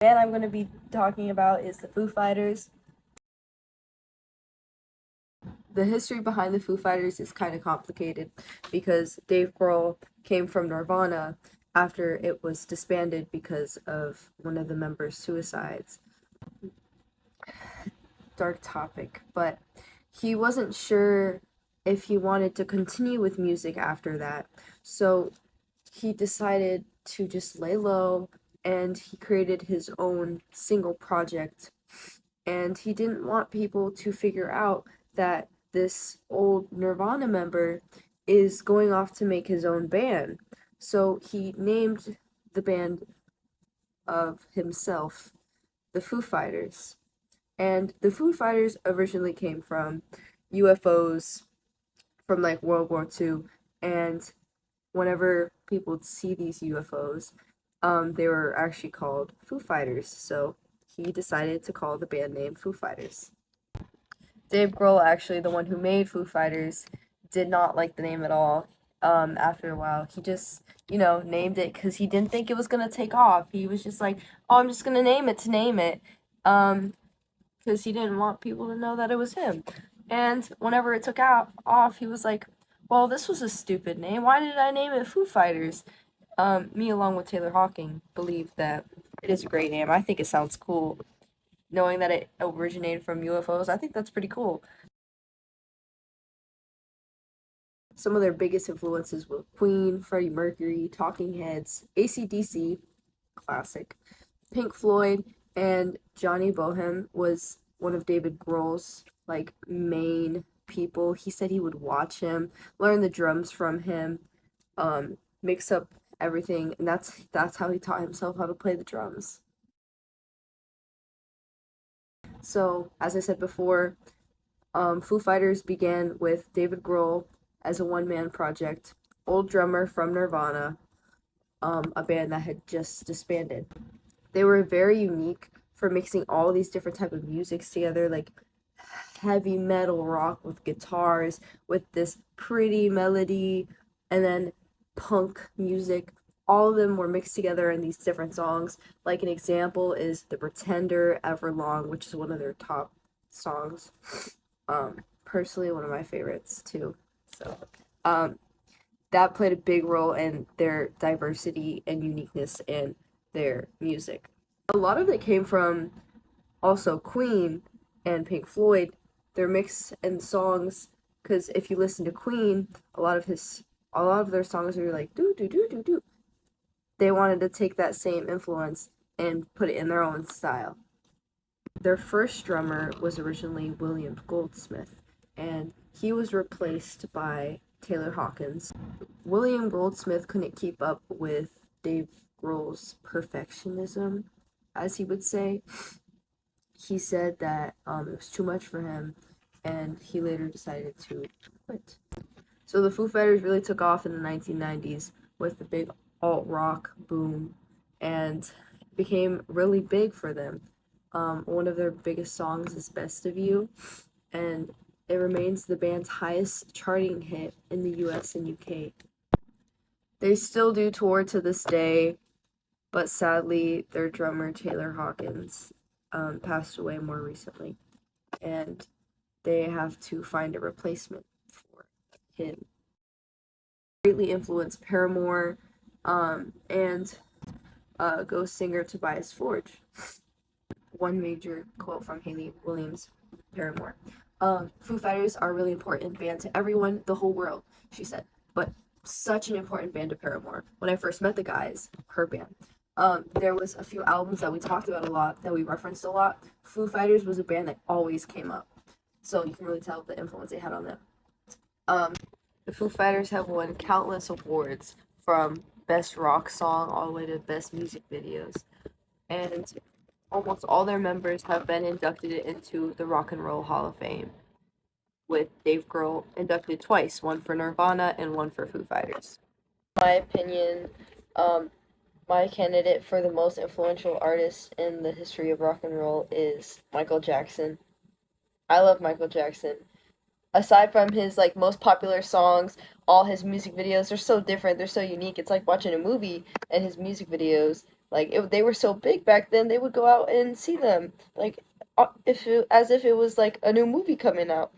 band I'm going to be talking about is the Foo Fighters. The history behind the Foo Fighters is kind of complicated because Dave Grohl came from Nirvana after it was disbanded because of one of the members' suicides. Dark topic, but he wasn't sure if he wanted to continue with music after that. So he decided to just lay low and he created his own single project. And he didn't want people to figure out that this old Nirvana member is going off to make his own band. So he named the band of himself the Foo Fighters. And the Foo Fighters originally came from UFOs from like World War II. And whenever people would see these UFOs, they were actually called Foo Fighters. So he decided to call the band name Foo Fighters. Dave Grohl, actually the one who made Foo Fighters, did not like the name at all. After a while, he just, named it because he didn't think it was gonna take off. He was just like, "Oh, I'm just gonna name it to name it," because he didn't want people to know that it was him. And whenever it took out off, he was like, "Well, this was a stupid name. Why did I name it Foo Fighters?" Me, along with Taylor Hawking, believe that it is a great name. I think it sounds cool. Knowing that it originated from UFOs, I think that's pretty cool. Some of their biggest influences were Queen, Freddie Mercury, Talking Heads, AC/DC, classic, Pink Floyd, and Johnny Bohem was one of David Grohl's like main people. He said he would watch him, learn the drums from him, mix up everything, and that's how he taught himself how to play the drums. So, as I said before, Foo Fighters began with David Grohl as a one-man project, old drummer from Nirvana, a band that had just disbanded. They were very unique for mixing all these different type of musics together, like heavy metal rock with guitars, with this pretty melody, and then punk music. All of them were mixed together in these different songs. Like an example is The Pretender, Everlong, which is one of their top songs. Personally, one of my favorites too. So, um, that played a big role in their diversity and uniqueness in their music. A lot of it came from also Queen and Pink Floyd. Their mix in songs, because if you listen to Queen, a lot of their songs are like do do do do do. They wanted to take that same influence and put it in their own style. Their first drummer was originally William Goldsmith, and he was replaced by Taylor Hawkins. William Goldsmith couldn't keep up with Dave Grohl's perfectionism, as he would say. He said that it was too much for him, and he later decided to quit. So the Foo Fighters really took off in the 1990s with the big alt rock boom, and became really big for them. One of their biggest songs is Best of You, and it remains the band's highest charting hit in the US and UK. They still do tour to this day, but sadly, their drummer Taylor Hawkins passed away more recently, and they have to find a replacement for him. Greatly influenced Paramore and Ghost singer Tobias Forge. One major quote from Hayley Williams, Paramore. Foo Fighters are a really important band to everyone, the whole world, she said, but such an important band to Paramore. When I first met the guys, her band, there was a few albums that we talked about a lot, that we referenced a lot. Foo Fighters was a band that always came up, so you can really tell the influence they had on them. The Foo Fighters have won countless awards, from best rock song all the way to best music videos, and almost all their members have been inducted into the Rock and Roll Hall of Fame, with Dave Grohl inducted twice, one for Nirvana and one for Foo Fighters. In my opinion, my candidate for the most influential artist in the history of rock and roll is Michael Jackson. I love Michael Jackson. Aside from his like most popular songs, all his music videos are so different, they're so unique. It's like watching a movie and his music videos Like they were so big back then, they would go out and see them, like if it, as if it was like a new movie coming out.